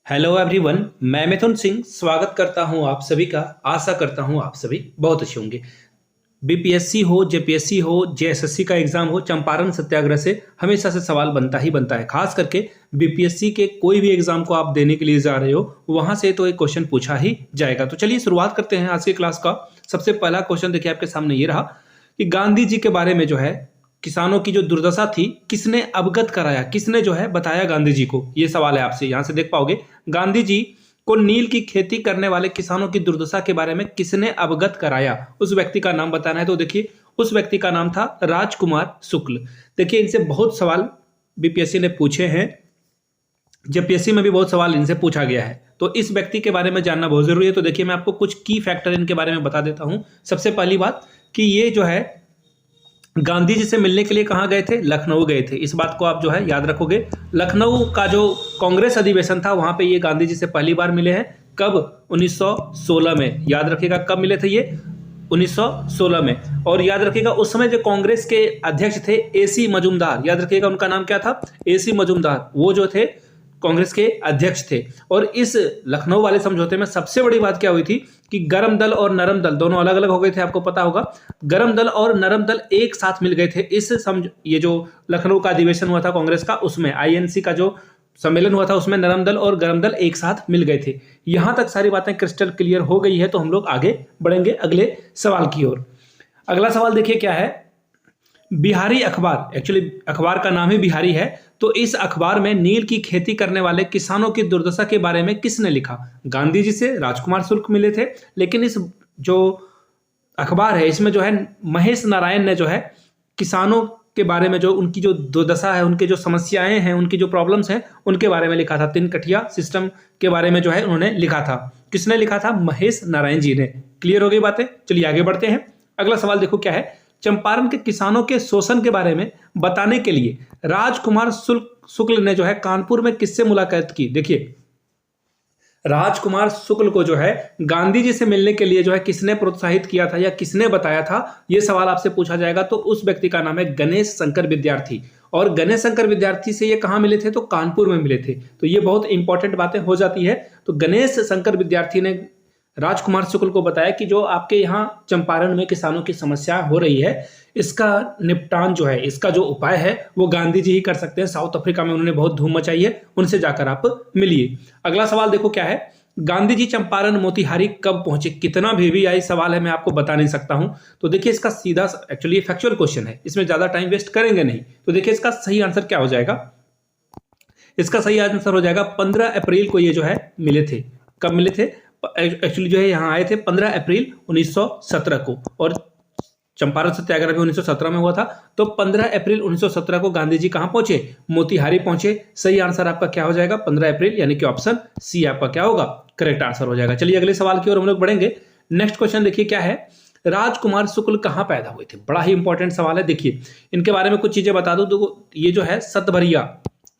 Hello everyone, मैं मिथुन सिंह स्वागत करता हूं आप सभी का। आशा करता हूं आप सभी बहुत अच्छे होंगे। बीपीएससी हो, जेपीएससी हो, जेएसएससी का एग्जाम हो, चंपारण सत्याग्रह से हमेशा से सवाल बनता ही बनता है। खास करके बीपीएससी के कोई भी एग्जाम को आप देने के लिए जा रहे हो, वहां से तो एक क्वेश्चन पूछा ही जाएगा। तो चलिए शुरुआत करते हैं आज की क्लास का। सबसे पहला क्वेश्चन देखिए आपके सामने ये रहा कि गांधी जी के बारे में जो है किसानों की जो दुर्दशा थी किसने अवगत कराया, किसने जो है बताया गांधी जी को, ये सवाल है आपसे। यहां से देख पाओगे गांधी जी को नील की खेती करने वाले किसानों की दुर्दशा के बारे में किसने अवगत कराया, उस व्यक्ति का नाम बताना है। तो देखिए उस व्यक्ति का नाम था राजकुमार शुक्ल। देखिए इनसे बहुत सवाल बीपीएससी ने पूछे हैं, जेपीएससी में भी बहुत सवाल इनसे पूछा गया है, तो इस व्यक्ति के बारे में जानना बहुत जरूरी है। तो देखिए मैं आपको कुछ की फैक्टर इनके बारे में बता देता हूं। सबसे पहली बात कि ये जो है गांधी जी से मिलने के लिए कहाँ गए थे, लखनऊ गए थे। इस बात को आप जो है याद रखोगे। लखनऊ का जो कांग्रेस अधिवेशन था वहां पे ये गांधी जी से पहली बार मिले हैं। कब? 1916 में। याद रखिएगा कब मिले थे ये, 1916 में। और याद रखिएगा उस समय जो कांग्रेस के अध्यक्ष थे एसी मजूमदार, याद रखिएगा उनका नाम क्या था, एसी मजूमदार, वो जो थे कांग्रेस के अध्यक्ष थे। और इस लखनऊ वाले समझौते में सबसे बड़ी बात क्या हुई थी कि गरम दल और नरम दल दोनों अलग अलग हो गए थे, आपको पता होगा। गरम दल और नरम दल एक साथ मिल गए थे इस ये जो लखनऊ का अधिवेशन हुआ था कांग्रेस का, उसमें आईएनसी का जो सम्मेलन हुआ था उसमें नरम दल और गरम दल एक साथ मिल गए थे। यहां तक सारी बातें क्रिस्टल क्लियर हो गई है, तो हम लोग आगे बढ़ेंगे अगले सवाल की ओर। अगला सवाल देखिए क्या है। बिहारी अखबार, एक्चुअली अखबार का नाम ही बिहारी है, तो इस अखबार में नील की खेती करने वाले किसानों की दुर्दशा के बारे में किसने लिखा? गांधी जी से राजकुमार शुक्ल मिले थे, लेकिन इस जो अखबार है इसमें जो है महेश नारायण ने जो है किसानों के बारे में, जो उनकी जो दुर्दशा है, उनकी जो समस्याएं हैं, उनकी जो प्रॉब्लम्स हैं, उनके बारे में लिखा था। तिनकठिया सिस्टम के बारे में जो है उन्होंने लिखा था। किसने लिखा था? महेश नारायण जी ने। क्लियर हो गई बातें? चलिए आगे बढ़ते हैं। अगला सवाल देखो क्या है। चंपारण के किसानों के शोषण के बारे में बताने के लिए राजकुमार शुक्ल ने जो है कानपुर में किससे मुलाकात की? देखिए राजकुमार शुक्ल को जो है गांधी जी से मिलने के लिए जो है किसने प्रोत्साहित किया था या किसने बताया था, यह सवाल आपसे पूछा जाएगा। तो उस व्यक्ति का नाम है गणेश शंकर विद्यार्थी। और गणेश शंकर विद्यार्थी से ये कहां मिले थे? तो कानपुर में मिले थे। तो ये बहुत इंपॉर्टेंट बातें हो जाती है। तो गणेश शंकर विद्यार्थी ने राजकुमार शुक्ल को बताया कि जो आपके यहाँ चंपारण में किसानों की समस्या हो रही है, इसका निपटान जो है, इसका जो उपाय है वो गांधी जी ही कर सकते हैं। साउथ अफ्रीका में उन्होंने बहुत धूम मचाई है, उनसे जाकर आप मिलिए। अगला सवाल देखो क्या है। गांधी जी चंपारण मोतिहारी कब पहुंचे? कितना वीवीआई सवाल है, मैं आपको बता नहीं सकता हूं। तो देखिए इसका सीधा, एक्चुअली फैक्चुअल क्वेश्चन है, इसमें ज्यादा टाइम वेस्ट करेंगे नहीं। तो देखिए इसका सही आंसर क्या हो जाएगा। इसका सही आंसर हो जाएगा 15 अप्रैल को ये जो है मिले थे। कब मिले थे? एक्चुअली जो है यहाँ आए थे 15 अप्रैल 1917 को, और चंपारण सत्याग्रह भी 1917 में हुआ था। तो 15 अप्रैल 1917 को गांधी जी कहां पहुंचे? मोतिहारी पहुंचे। सही आंसर आपका क्या हो जाएगा? 15 अप्रैल, यानी कि ऑप्शन सी आपका क्या होगा? करेक्ट आंसर हो जाएगा। चलिए अगले सवाल की ओर हम लोग बढ़ेंगे। नेक्स्ट क्वेश्चन देखिए क्या है। राजकुमार शुक्ल कहां पैदा हुए थे? बड़ा ही इंपॉर्टेंट सवाल है। देखिए इनके बारे में कुछ चीजें बता दूं तो ये जो है सतभरिया,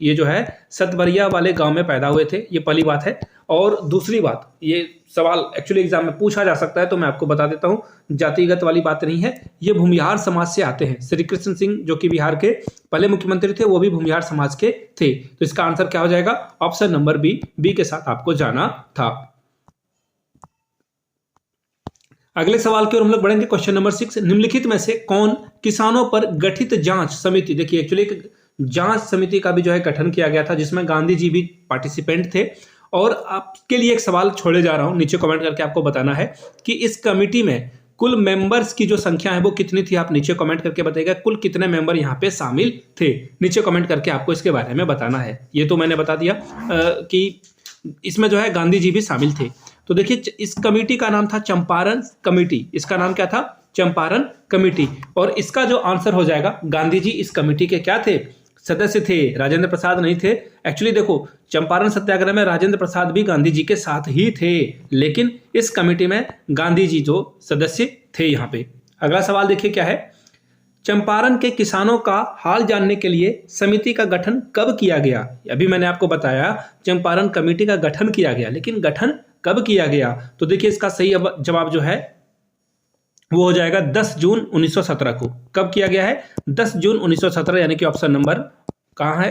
ये जो है सतभरिया वाले गांव में पैदा हुए थे, ये पहली बात है। और दूसरी बात, ये सवाल एक्चुअली एग्जाम में पूछा जा सकता है, तो मैं आपको बता देता हूं, जातिगत वाली बात नहीं है। ये भूमिहार समाज से आते हैं। श्री कृष्ण सिंह जो कि बिहार के पहले मुख्यमंत्री थे, वो भी भूमिहार समाज के थे। तो इसका आंसर क्या हो जाएगा? ऑप्शन नंबर बी के साथ आपको जाना था। अगले सवाल की ओर हम लोग बढ़ेंगे। क्वेश्चन नंबर 6, निम्नलिखित में से कौन किसानों पर गठित जांच समिति, देखिए एक्चुअली एक जांच समिति का भी जो है गठन किया गया था, जिसमें गांधी जी भी पार्टिसिपेंट थे। और आपके लिए एक सवाल छोड़े जा रहा हूं, नीचे कमेंट करके आपको बताना है कि इस कमेटी में कुल मेंबर्स की जो संख्या है वो कितनी थी। आप नीचे कमेंट करके बताइएगा कुल कितने मेंबर यहाँ पे शामिल थे। नीचे कमेंट करके आपको इसके बारे में बताना है। ये तो मैंने बता दिया कि इसमें जो है गांधी जी भी शामिल थे। तो देखिए इस कमेटी का नाम था चंपारण कमेटी। इसका नाम क्या था? चंपारण कमेटी। और इसका जो आंसर हो जाएगा, गांधी जी इस कमेटी के क्या थे? सदस्य थे। राजेंद्र प्रसाद नहीं थे। एक्चुअली देखो चंपारण सत्याग्रह में राजेंद्र प्रसाद भी गांधी जी के साथ ही थे, लेकिन इस कमेटी में गांधी जी जो सदस्य थे यहाँ पे। अगला सवाल देखिए क्या है। चंपारण के किसानों का हाल जानने के लिए समिति का गठन कब किया गया? अभी मैंने आपको बताया चंपारण कमेटी का गठन किया गया, लेकिन गठन कब किया गया? तो देखिए इसका सही जवाब जो है वो हो जाएगा 10 जून 1917 को। कब किया गया है? 10 जून 1917, यानी कि ऑप्शन नंबर कहाँ है?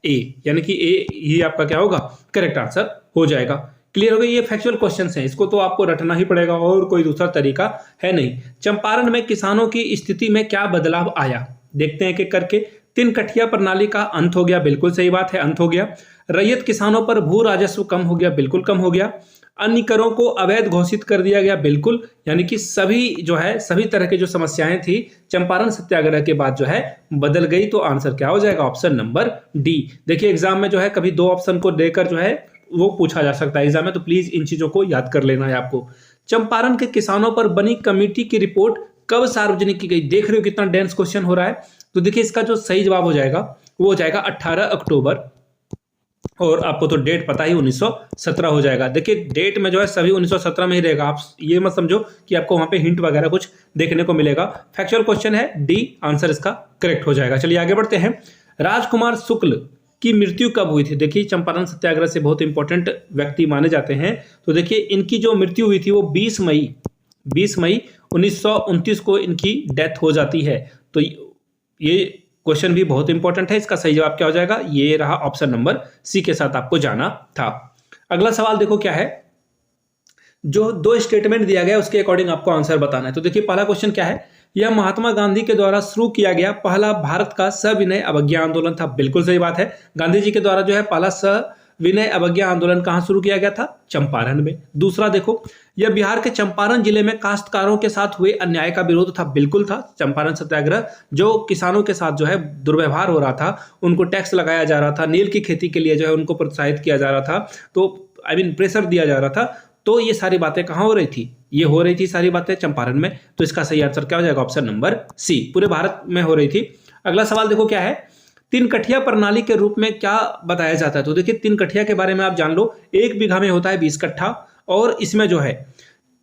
ए, यानी कि ए ही आपका क्या होगा, करेक्ट आंसर हो जाएगा। क्लियर हो गया? ये फैक्चुअल क्वेश्चंस हैं, इसको तो आपको रटना ही पड़ेगा और कोई दूसरा तरीका है नहीं। चंपारण में किसानों की स्थिति में क्या बदलाव आया, देखते हैं एक एक करके। तीन कठिया प्रणाली का अंत हो गया, बिल्कुल सही बात है, अंत हो गया। रैयत किसानों पर भू राजस्व कम हो गया, बिल्कुल कम हो गया। अन्य करों को अवैध घोषित कर दिया गया, बिल्कुल, यानी कि सभी जो है सभी तरह की जो समस्याएं थी चंपारण सत्याग्रह के बाद जो है बदल गई। तो आंसर क्या हो जाएगा, ऑप्शन नंबर डी। देखिए एग्जाम में जो है कभी दो ऑप्शन को देकर जो है वो पूछा जा सकता है एग्जाम में, तो प्लीज इन चीजों को याद कर लेना है आपको। चंपारण के किसानों पर बनी कमेटी की रिपोर्ट कब सार्वजनिक की गई, देख रहे हो कितना डेंस क्वेश्चन हो रहा है। तो देखिए इसका जो सही जवाब हो जाएगा वो हो जाएगा 18 अक्टूबर, और आपको तो डेट पता ही 1917 हो जाएगा। देखिए डेट में जो है सभी 1917 में ही रहेगा, आप ये मत समझो कि आपको वहां पे हिंट वगैरह कुछ देखने को मिलेगा। फैक्चुअल क्वेश्चन है, डी आंसर इसका करेक्ट हो जाएगा। चलिए आगे बढ़ते हैं। राजकुमार शुक्ल की मृत्यु कब हुई थी, देखिए चंपारण सत्याग्रह से बहुत इंपॉर्टेंट व्यक्ति माने जाते हैं। तो देखिए इनकी जो मृत्यु हुई थी वो 20 मई 1929 को इनकी डेथ हो जाती है। तो ये क्वेश्चन भी बहुत इंपॉर्टेंट है, इसका सही जवाब क्या हो जाएगा, ये रहा ऑप्शन नंबर सी के साथ आपको जाना था। अगला सवाल देखो क्या है, जो दो स्टेटमेंट दिया गया उसके अकॉर्डिंग आपको आंसर बताना है। तो देखिए पहला क्वेश्चन क्या है, यह महात्मा गांधी के द्वारा शुरू किया गया पहला भारत का सविनय अवज्ञा आंदोलन था, बिल्कुल सही बात है। गांधी जी के द्वारा जो है पहला सविनय अवज्ञा आंदोलन कहां शुरू किया गया था, चंपारण में। दूसरा देखो, यह बिहार के चंपारण जिले में काश्तकारों के साथ हुए अन्याय का विरोध था, बिल्कुल था। चंपारण सत्याग्रह जो किसानों के साथ जो है दुर्व्यवहार हो रहा था, उनको टैक्स लगाया जा रहा था, नील की खेती के लिए जो है उनको प्रोत्साहित किया जा रहा था, तो प्रेशर दिया जा रहा था। तो ये सारी बातें कहां हो रही थी, ये हो रही थी सारी बातें चंपारण में। तो इसका सही आंसर क्या हो जाएगा, ऑप्शन नंबर सी, पूरे भारत में हो रही थी। अगला सवाल देखो क्या है, तीन कठिया प्रणाली के रूप में क्या बताया जाता है। तो देखिए तीन कठिया के बारे में आप जान लो, एक बीघा में होता है 20 कट्ठा, और इसमें जो है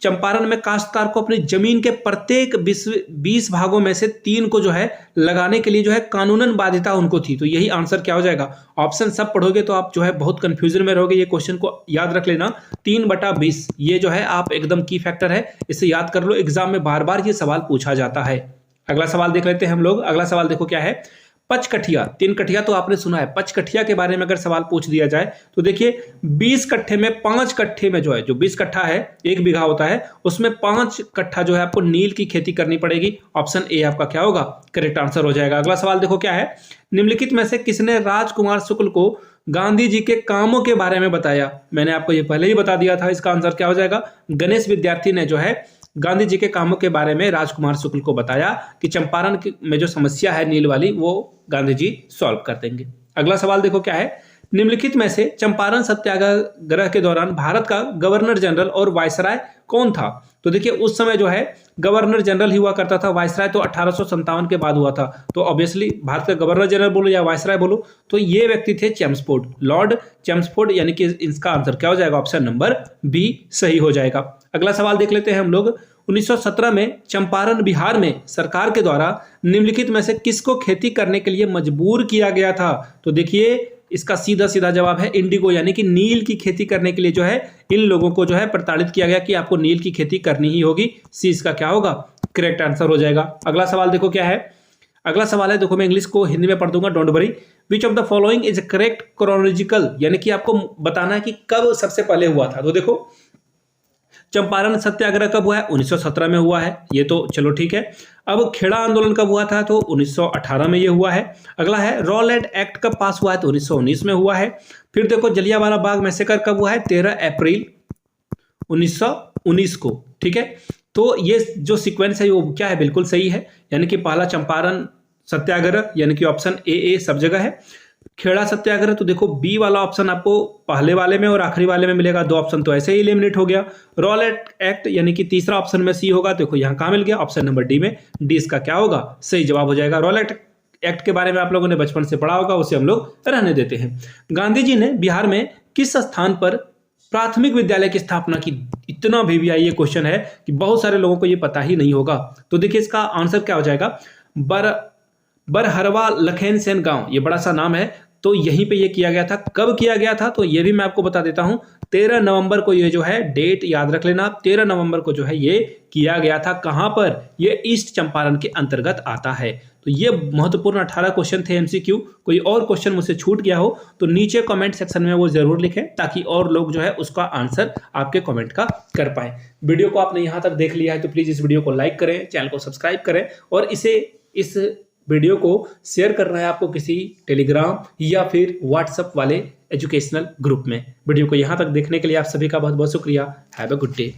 चंपारण में काश्तकार को अपनी जमीन के प्रत्येक 20 भागों में से 3 को जो है लगाने के लिए जो है कानूनन बाध्यता उनको थी। तो यही आंसर क्या हो जाएगा, ऑप्शन सब पढ़ोगे तो आप जो है बहुत कंफ्यूजन में रहोगे। ये क्वेश्चन को याद रख लेना, 3/20 ये जो है आप एकदम की फैक्टर है, इसे याद कर लो, एग्जाम में बार बार ये सवाल पूछा जाता है। अगला सवाल देख लेते हैं हम लोग। अगला सवाल देखो क्या है, पचकठिया, 3 कठिया तो आपने सुना है, पचकठिया के बारे में अगर सवाल पूछ दिया जाए तो देखिए 20 कट्ठे में 5 कट्ठे में जो है, जो 20 कट्ठा है 1 बीघा होता है, उसमें 5 कट्ठा जो है आपको नील की खेती करनी पड़ेगी। ऑप्शन ए आपका क्या होगा, करेक्ट आंसर हो जाएगा। अगला सवाल देखो क्या है, निम्नलिखित में से किसने राजकुमार शुक्ल को गांधी जी के कामों के बारे में बताया। मैंने आपको ये पहले ही बता दिया था, इसका आंसर क्या हो जाएगा, गणेश विद्यार्थी ने जो है गांधी जी के कामों के बारे में राजकुमार शुक्ल को बताया कि चंपारण में जो समस्या है नील वाली वो गांधी जी सॉल्व कर देंगे। अगला सवाल देखो क्या है, निम्नलिखित में से चंपारण सत्याग्रह के दौरान भारत का गवर्नर जनरल और वायसराय कौन था। तो देखिए उस समय जो है गवर्नर जनरल ही हुआ करता था, वायसराय तो 1857 के बाद हुआ था। तो ऑब्वियसली भारत का गवर्नर जनरल बोलो या वायसराय बोलो, तो ये व्यक्ति थे चेम्सफोर्ड, लॉर्ड चेम्सफोर्ड, यानी कि इसका आंसर क्या हो जाएगा, ऑप्शन नंबर बी सही हो जाएगा। अगला सवाल देख लेते हैं हम लोग। 1917 में चंपारण बिहार में सरकार के द्वारा निम्नलिखित में से किसको खेती करने के लिए मजबूर किया गया था। तो देखिए इसका सीधा सीधा जवाब है इंडिगो, यानी कि नील की खेती करने के लिए जो है इन लोगों को जो है प्रताड़ित किया गया कि आपको नील की खेती करनी ही होगी। सी इसका क्या होगा, करेक्ट आंसर हो जाएगा। अगला सवाल देखो क्या है, अगला सवाल है, देखो मैं इंग्लिश को हिंदी में पढ़ दूंगा, don't worry. Which of the following is correct chronological, यानी कि आपको बताना है कि कब सबसे पहले हुआ था। तो देखो चंपारण सत्याग्रह कब हुआ है, 1917 में हुआ है, ये तो चलो ठीक है। अब खेड़ा आंदोलन कब हुआ था, तो 1918 में ये हुआ है। अगला है रॉलेट एक्ट कब पास हुआ है, तो 1919 में हुआ है। फिर देखो जलियांवाला बाग मैसेकर कब हुआ है, 13 अप्रैल 1919 को, ठीक है। तो ये जो सीक्वेंस है वो क्या है, बिल्कुल सही है, यानी कि पहला चंपारण सत्याग्रह यानी कि ऑप्शन ए सब जगह है। खेड़ा सत्याग्रह तो देखो बी वाला ऑप्शन आपको पहले वाले में और आखिरी वाले में मिलेगा, 2 ऑप्शन तो ऐसे ही एलिमिनेट हो गया। रॉलेट एक्ट यानी कि तीसरा ऑप्शन में सी होगा, देखो यहाँ कहाँ मिल गया, ऑप्शन नंबर डी में, डी इसका क्या होगा, सही जवाब हो जाएगा। रॉलेट एक्ट के बारे में आप लोगों ने बचपन से पढ़ा होगा, उसे हम लोग रहने देते हैं। गांधी जी ने बिहार में किस स्थान पर प्राथमिक विद्यालय की स्थापना की, इतना VVI ये क्वेश्चन है कि बहुत सारे लोगों को ये पता ही नहीं होगा। तो देखिए इसका आंसर क्या हो जाएगा, बरहरवा लखेन सेन गांव, ये बड़ा सा नाम है, तो यहीं पे ये किया गया था। कब किया गया था तो ये भी मैं आपको बता देता हूँ। 13 नवंबर को ये जो है डेट याद रख लेना आप, 13 नवंबर को जो है ये किया गया था। कहाँ पर? ये ईस्ट चंपारण के अंतर्गत आता है। तो ये महत्वपूर्ण 18 क्वेश्चन थे एमसीक्यू। कोई और क्वेश्चन मुझसे छूट गया हो तो नीचे कमेंट सेक्शन में वो जरूर लिखें, ताकि और लोग जो है उसका आंसर आपके कमेंट का कर पाए। वीडियो को आपने यहाँ तक देख लिया है तो प्लीज इस वीडियो को लाइक करें, चैनल को सब्सक्राइब करें और इस वीडियो को शेयर करना है आपको किसी टेलीग्राम या फिर व्हाट्सएप वाले एजुकेशनल ग्रुप में। वीडियो को यहाँ तक देखने के लिए आप सभी का बहुत बहुत शुक्रिया। Have a good day.